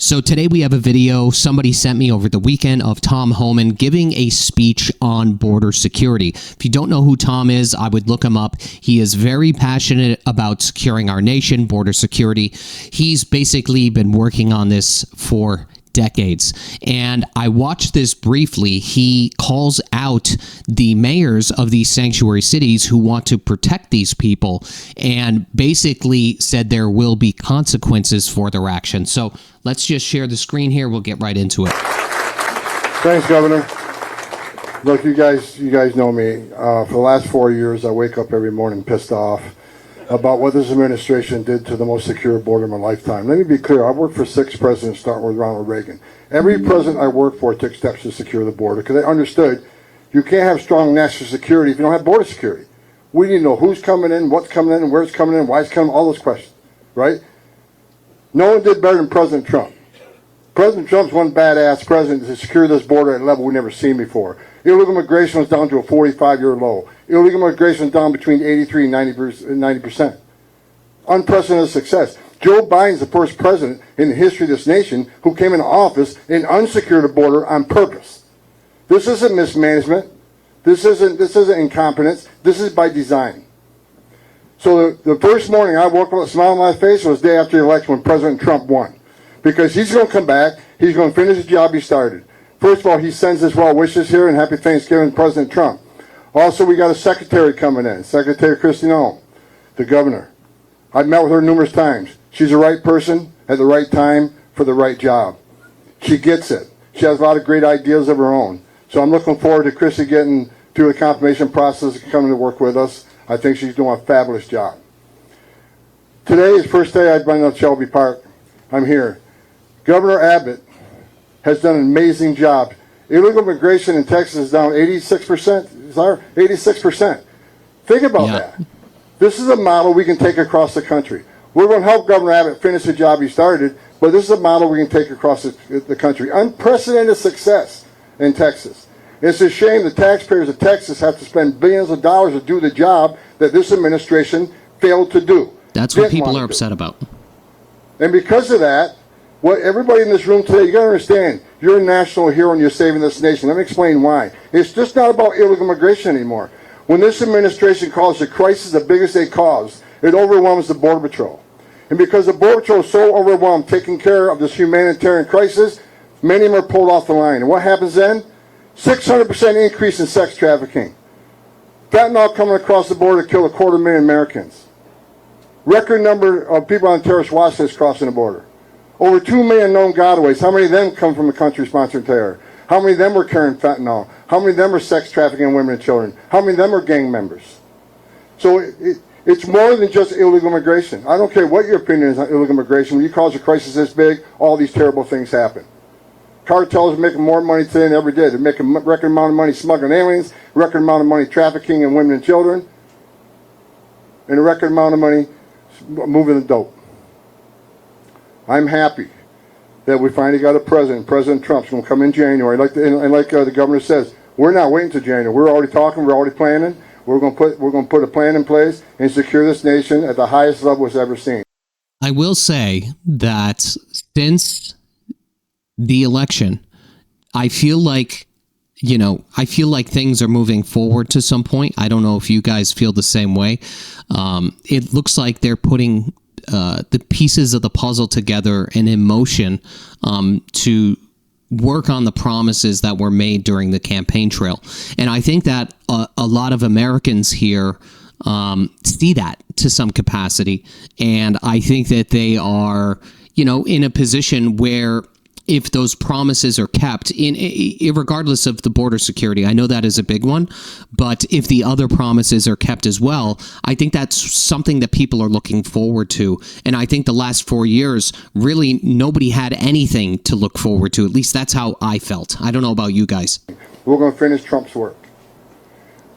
So today we have a video somebody sent me over the weekend of Tom Homan giving a speech on border security. If you don't know who Tom is, I would look him up. He is very passionate about securing our nation, border security. He's basically been working on this for decades. And I watched this briefly. He calls out the mayors of these sanctuary cities who want to protect these people and basically said there will be consequences for their actions. So let's just share the screen here. We'll get right into it. Thanks, Governor. Look, you guys know me. For the last 4 years, I wake up every morning pissed off about what this administration did to the most secure border of my lifetime. Let me be clear. I've worked for 6 presidents, starting with Ronald Reagan. Every president I worked for took steps to secure the border because they understood you can't have strong national security if you don't have border security. We need to know who's coming in, what's coming in, where it's coming in, why it's coming, all those questions, right? No one did better than President Trump. President Trump's one badass president to secure this border at a level we've never seen before. Illegal immigration was down to a 45-year low. Illegal immigration was down between 83 and 90%. Unprecedented success. Joe Biden's the first president in the history of this nation who came into office and unsecured the border on purpose. This isn't mismanagement. This isn't incompetence. This is by design. So the first morning I woke up with a smile on my face was the day after the election when President Trump won. Because he's going to come back, he's going to finish the job he started. First of all, he sends his well wishes here and happy Thanksgiving to President Trump. Also, we got a secretary coming in, Secretary Kristi Noem, the governor. I've met with her numerous times. She's the right person at the right time for the right job. She gets it. She has a lot of great ideas of her own. So I'm looking forward to Kristi getting through the confirmation process and coming to work with us. I think she's doing a fabulous job. Today is the first day I've been at Shelby Park. I'm here. Governor Abbott has done an amazing job. Illegal immigration in Texas is down 86%. 86%. Think about that. This is a model we can take across the country. We're going to help Governor Abbott finish the job he started, but this is a model we can take across the country. Unprecedented success in Texas. It's a shame the taxpayers of Texas have to spend billions of dollars to do the job that this administration failed to do. That's what people are upset about. And because of that, what everybody in this room today, you got to understand, you're a national hero and you're saving this nation. Let me explain why. It's just not about illegal immigration anymore. When this administration calls the crisis the biggest they caused, it overwhelms the Border Patrol. And because the Border Patrol is so overwhelmed taking care of this humanitarian crisis, many of them are pulled off the line. And what happens then? 600% increase in sex trafficking. Fentanyl coming across the border to kill 250,000 Americans. Record number of people on terrorist watch lists crossing the border. Over 2 million known gotaways. How many of them come from a country sponsored terror? How many of them were carrying fentanyl? How many of them are sex trafficking women and children? How many of them are gang members? So it's more than just illegal immigration. I don't care what your opinion is on illegal immigration. When you cause a crisis this big, all these terrible things happen. Cartels are making more money today than ever did. They're making a record amount of money smuggling aliens, record amount of money trafficking in women and children, and a record amount of money moving the dope. I'm happy that we finally got a president. President Trump's going to come in January. Like the governor says, we're not waiting until January. We're already talking. We're already planning. We're going to put a plan in place and secure this nation at the highest level it's ever seen. I will say that since the election, I feel like things are moving forward to some point. I don't know if you guys feel the same way. It looks like they're putting the pieces of the puzzle together and in motion to work on the promises that were made during the campaign trail. And I think that a lot of Americans here see that to some capacity. And I think that they are, in a position where if those promises are kept, regardless of the border security, I know that is a big one, but if the other promises are kept as well, I think that's something that people are looking forward to. And I think the last 4 years, really nobody had anything to look forward to. At least that's how I felt. I don't know about you guys. We're going to finish Trump's work.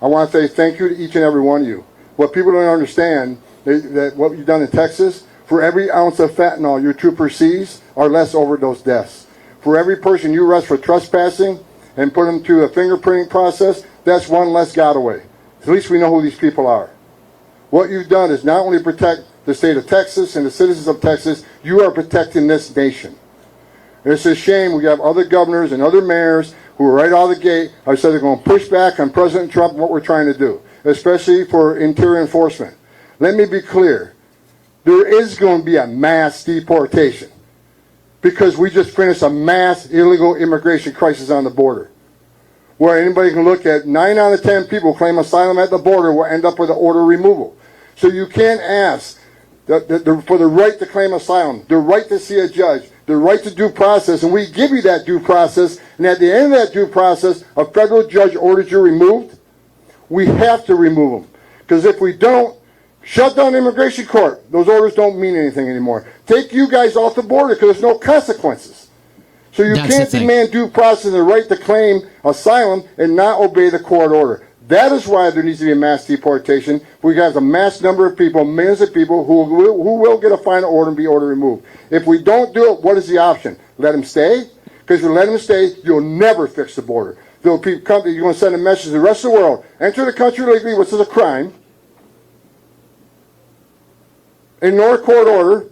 I want to say thank you to each and every one of you. What people don't understand, that what you've done in Texas, for every ounce of fentanyl your trooper sees are less overdose deaths. For every person you arrest for trespassing and put them through a fingerprinting process, that's one less gotaway. At least we know who these people are. What you've done is not only protect the state of Texas and the citizens of Texas, you are protecting this nation. And it's a shame we have other governors and other mayors who are right out of the gate. I said they're going to push back on President Trump and what we're trying to do, especially for interior enforcement. Let me be clear. There is going to be a mass deportation because we just finished a mass illegal immigration crisis on the border, where anybody can look at 9 out of 10 people claim asylum at the border will end up with an order removal. So you can't ask for the right to claim asylum, the right to see a judge, the right to due process, and we give you that due process, and at the end of that due process, a federal judge orders you removed, we have to remove them. Because if we don't, shut down the immigration court. Those orders don't mean anything anymore. Take you guys off the border because there's no consequences. So you can't demand due process and the right to claim asylum and not obey the court order. That is why there needs to be a mass deportation. We have a mass number of people, millions of people who will get a final order and be ordered removed. If we don't do it, what is the option? Let them stay? Because if you let them stay, you'll never fix the border. You're going to send a message to the rest of the world. Enter the country legally, which is a crime. Ignore a court order,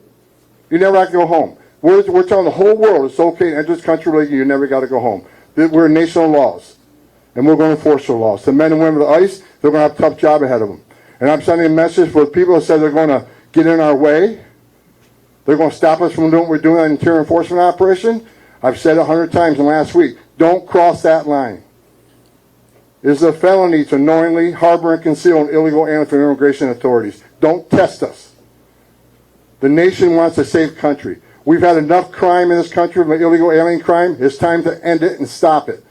you never have to go home. We're telling the whole world it's okay to enter this country legally, you never got to go home. We're a nation of laws, and we're going to enforce the laws. The men and women of ICE, they're going to have a tough job ahead of them. And I'm sending a message for people that said they're going to get in our way. They're going to stop us from doing what we're doing on interior enforcement operation. I've said it 100 times in the last week. Don't cross that line. It is a felony to knowingly harbor and conceal an illegal alien from immigration authorities. Don't test us. The nation wants a safe country. We've had enough crime in this country, illegal alien crime. It's time to end it and stop it.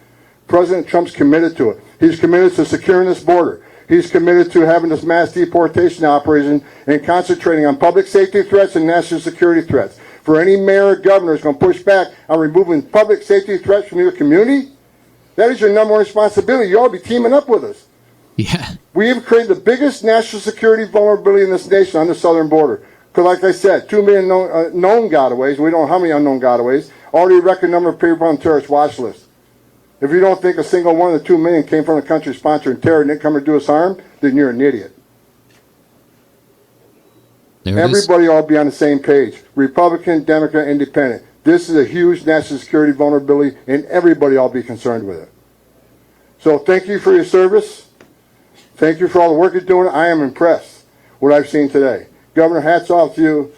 President Trump's committed to it. He's committed to securing this border. He's committed to having this mass deportation operation and concentrating on public safety threats and national security threats. For any mayor or governor who's going to push back on removing public safety threats from your community, that is your number one responsibility. You ought to be teaming up with us. Yeah. We have created the biggest national security vulnerability in this nation on the southern border. Because like I said, 2 million known gotaways, we don't know how many unknown gotaways, already a record number of people on the terrorist watch list. If you don't think a single one of the 2 million came from a country sponsoring terror and didn't come to do us harm, then you're an idiot. Everybody ought to be on the same page. Republican, Democrat, Independent. This is a huge national security vulnerability, and everybody ought to be concerned with it. So thank you for your service. Thank you for all the work you're doing. I am impressed with what I've seen today. Governor, hats off to you.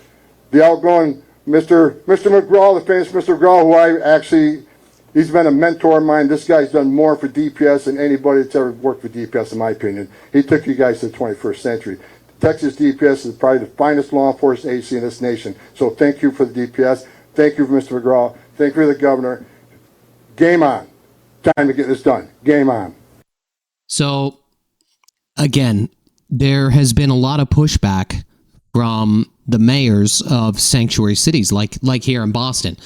The outgoing Mr. McGraw, the famous Mr. McGraw, who he's been a mentor of mine. This guy's done more for DPS than anybody that's ever worked for DPS, in my opinion. He took you guys to the 21st century. Texas DPS is probably the finest law enforcement agency in this nation. So thank you for the DPS. Thank you for Mr. McGraw. Thank you for the governor. Game on. Time to get this done. Game on. So, again, there has been a lot of pushback from the mayors of sanctuary cities like here in Boston.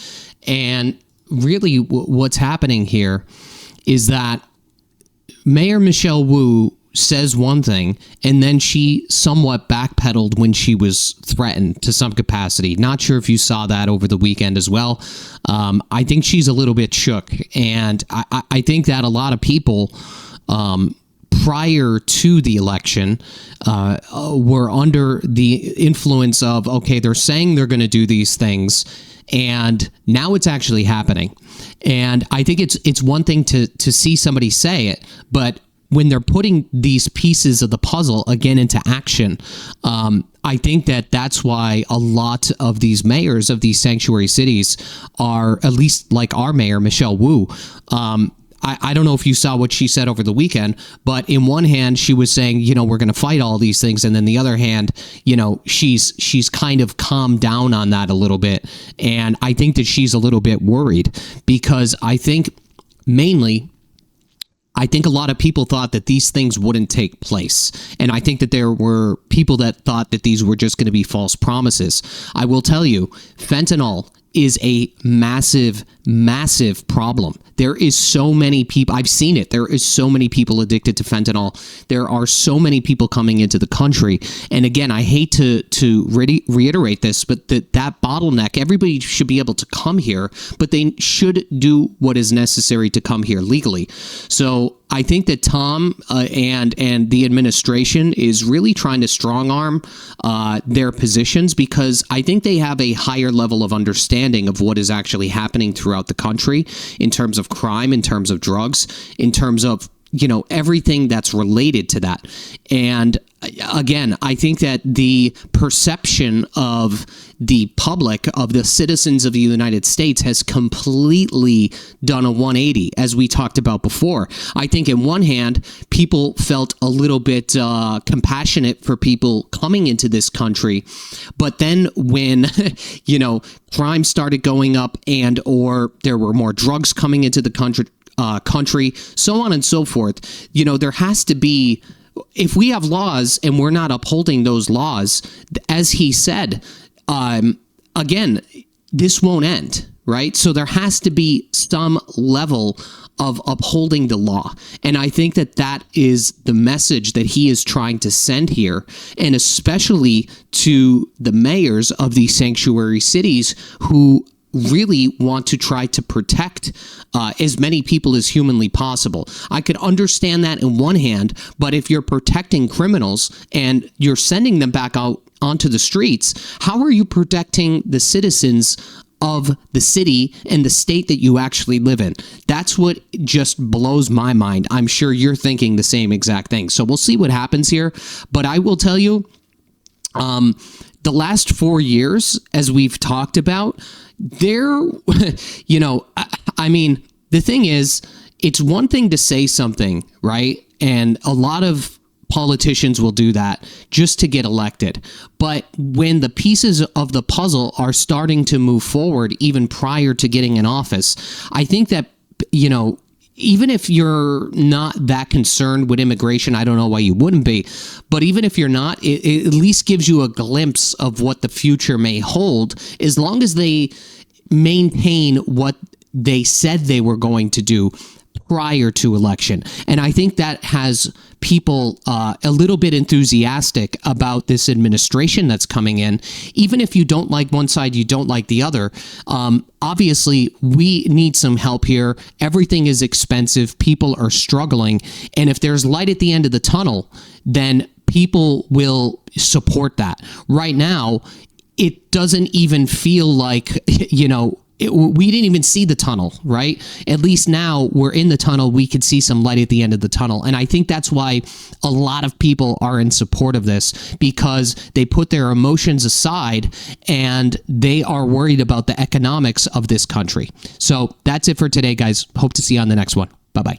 And really what's happening here is that Mayor Michelle Wu says one thing, and then she somewhat backpedaled when she was threatened to some capacity. Not sure if you saw that over the weekend as well. I think she's a little bit shook, and I think that a lot of people prior to the election were under the influence of, okay, they're saying they're going to do these things, and now it's actually happening. And I think it's one thing to see somebody say it, but when they're putting these pieces of the puzzle again into action, I think that's why a lot of these mayors of these sanctuary cities are, at least like our mayor, Michelle Wu, I don't know if you saw what she said over the weekend, but in one hand, she was saying, we're going to fight all these things. And then the other hand, she's kind of calmed down on that a little bit. And I think that she's a little bit worried because I think a lot of people thought that these things wouldn't take place. And I think that there were people that thought that these were just going to be false promises. I will tell you, fentanyl is a massive, massive problem. There is so many people, I've seen it, there is so many people addicted to fentanyl. There are so many people coming into the country. And again, I hate to reiterate this, but that bottleneck, everybody should be able to come here, but they should do what is necessary to come here legally. So I think that Tom and the administration is really trying to strong arm their positions, because I think they have a higher level of understanding of what is actually happening throughout the country in terms of crime, in terms of drugs, in terms of everything that's related to that. And again, I think that the perception of the public, of the citizens of the United States, has completely done a 180, as we talked about before. I think in one hand, people felt a little bit compassionate for people coming into this country. But then when, crime started going up, and or there were more drugs coming into the country, so on and so forth, there has to be, if we have laws and we're not upholding those laws, as he said, again, this won't end, right? So there has to be some level of upholding the law. And I think that that is the message that he is trying to send here, and especially to the mayors of these sanctuary cities who really want to try to protect as many people as humanly possible. I could understand that in one hand, but if you're protecting criminals and you're sending them back out onto the streets, how are you protecting the citizens of the city and the state that you actually live in? That's what just blows my mind. I'm sure you're thinking the same exact thing. So we'll see what happens here. But I will tell you, the last 4 years, as we've talked about, I mean, the thing is, it's one thing to say something, right? And a lot of politicians will do that just to get elected. But when the pieces of the puzzle are starting to move forward, even prior to getting in office, I think that, even if you're not that concerned with immigration, I don't know why you wouldn't be, but even if you're not, it at least gives you a glimpse of what the future may hold, as long as they maintain what they said they were going to do prior to election. And I think that has people a little bit enthusiastic about this administration that's coming in. Even if you don't like one side, you don't like the other. Obviously, we need some help here. Everything is expensive. People are struggling. And if there's light at the end of the tunnel, then people will support that. Right now, it doesn't even feel like, we didn't even see the tunnel, right? At least now we're in the tunnel. We could see some light at the end of the tunnel. And I think that's why a lot of people are in support of this, because they put their emotions aside and they are worried about the economics of this country. So that's it for today, guys. Hope to see you on the next one. Bye-bye.